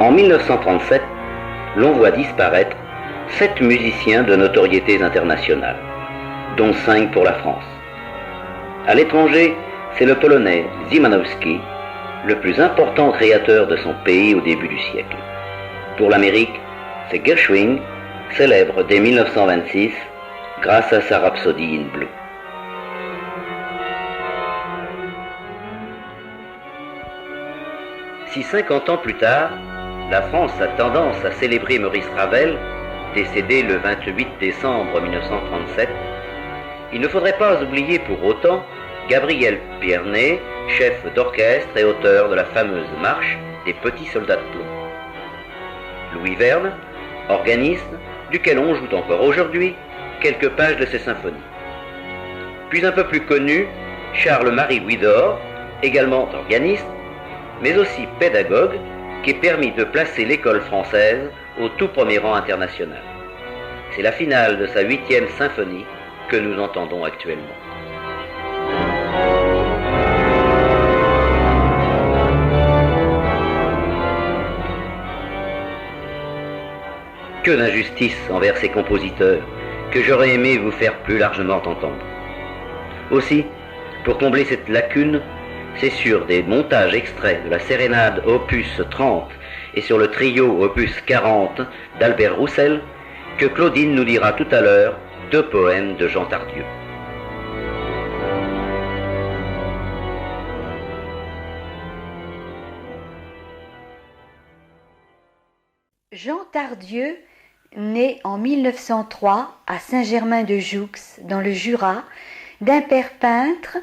En 1937, l'on voit disparaître 7 musiciens de notoriété internationale, dont 5 pour la France. À l'étranger, c'est le Polonais Szymanowski, le plus important créateur de son pays au début du siècle. Pour l'Amérique, c'est Gershwin, célèbre dès 1926 grâce à sa Rhapsody in Blue. Si 50 ans plus tard, la France a tendance à célébrer Maurice Ravel, décédé le 28 décembre 1937, il ne faudrait pas oublier pour autant Gabriel Pierné, chef d'orchestre et auteur de la fameuse marche des Petits Soldats de plomb. Louis Verne, organiste, duquel on joue encore aujourd'hui quelques pages de ses symphonies. Puis un peu plus connu, Charles-Marie Widor, également organiste, mais aussi pédagogue, qui est permis de placer l'école française au tout premier rang international. C'est la finale de sa 8e symphonie que nous entendons actuellement. Que d'injustice envers ces compositeurs que j'aurais aimé vous faire plus largement entendre. Aussi, pour combler cette lacune, c'est sur des montages extraits de la sérénade opus 30 et sur le trio opus 40 d'Albert Roussel que Claudine nous lira tout à l'heure 2 poèmes de Jean Tardieu. Jean Tardieu, né en 1903 à Saint-Germain-de-Joux, dans le Jura, d'un père peintre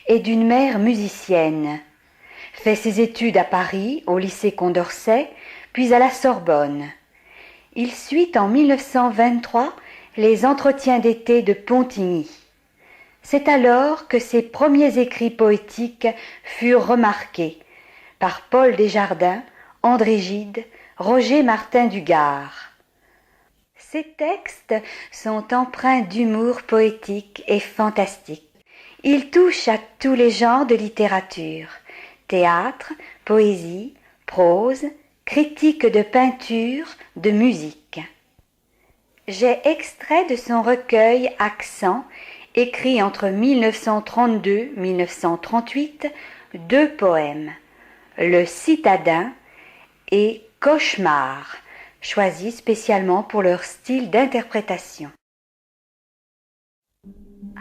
et d'une mère musicienne. Fait ses études à Paris, au lycée Condorcet, puis à la Sorbonne. Il suit en 1923 les entretiens d'été de Pontigny. C'est alors que ses premiers écrits poétiques furent remarqués par Paul Desjardins, André Gide, Roger Martin du Gard. Ces textes sont empreints d'humour poétique et fantastique. Ils touchent à tous les genres de littérature, théâtre, poésie, prose, critique de peinture, de musique. J'ai extrait de son recueil Accent, écrit entre 1932-1938, 2 poèmes, Le Citadin et Cauchemar, choisis spécialement pour leur style d'interprétation.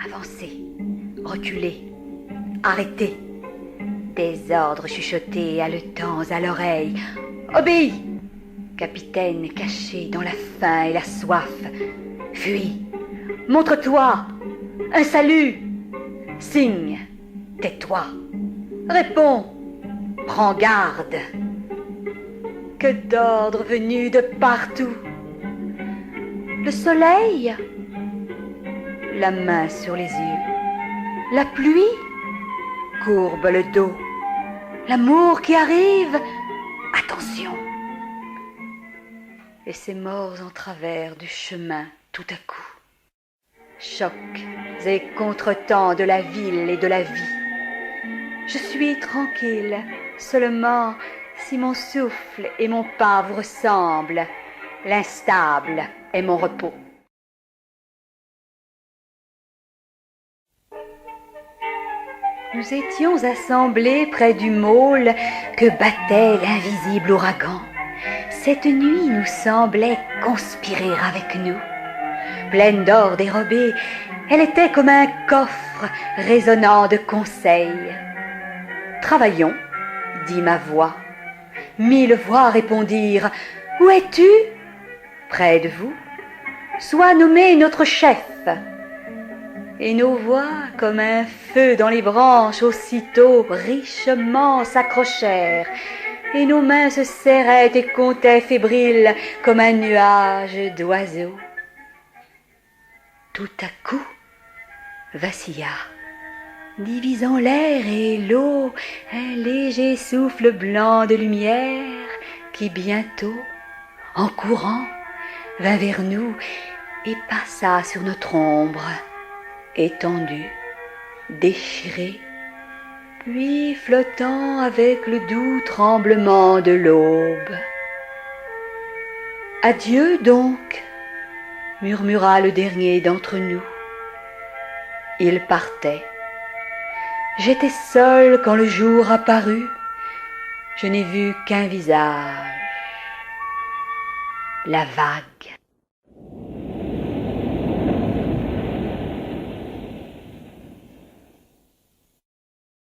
Avancez, reculez, arrêtez. Des ordres chuchotés haletants à l'oreille. Obéis, capitaine caché dans la faim et la soif. Fuis, montre-toi, un salut. Signe, tais-toi, réponds, prends garde. Que d'ordres venus de partout. Le soleil, la main sur les yeux. La pluie, courbe le dos. L'amour qui arrive, attention. Et ces morts en travers du chemin tout à coup. Chocs et contretemps de la ville et de la vie. Je suis tranquille, seulement si mon souffle et mon pas vous ressemblent, l'instable est mon repos. Nous étions assemblés près du môle que battait l'invisible ouragan. Cette nuit nous semblait conspirer avec nous. Pleine d'or dérobé, elle était comme un coffre résonnant de conseils. Travaillons, dit ma voix. 1000 voix répondirent. Où es-tu? Près de vous. Sois nommé notre chef. Et nos voix, comme un feu dans les branches, aussitôt richement s'accrochèrent, et nos mains se serraient et comptaient fébriles comme un nuage d'oiseaux. Tout à coup, vacilla, divisant l'air et l'eau, un léger souffle blanc de lumière qui bientôt, en courant, vint vers nous et passa sur notre ombre, étendue, déchirée, puis flottant avec le doux tremblement de l'aube. Adieu donc, murmura le dernier d'entre nous. Il partait. J'étais seule quand le jour apparut. Je n'ai vu qu'un visage, la vague.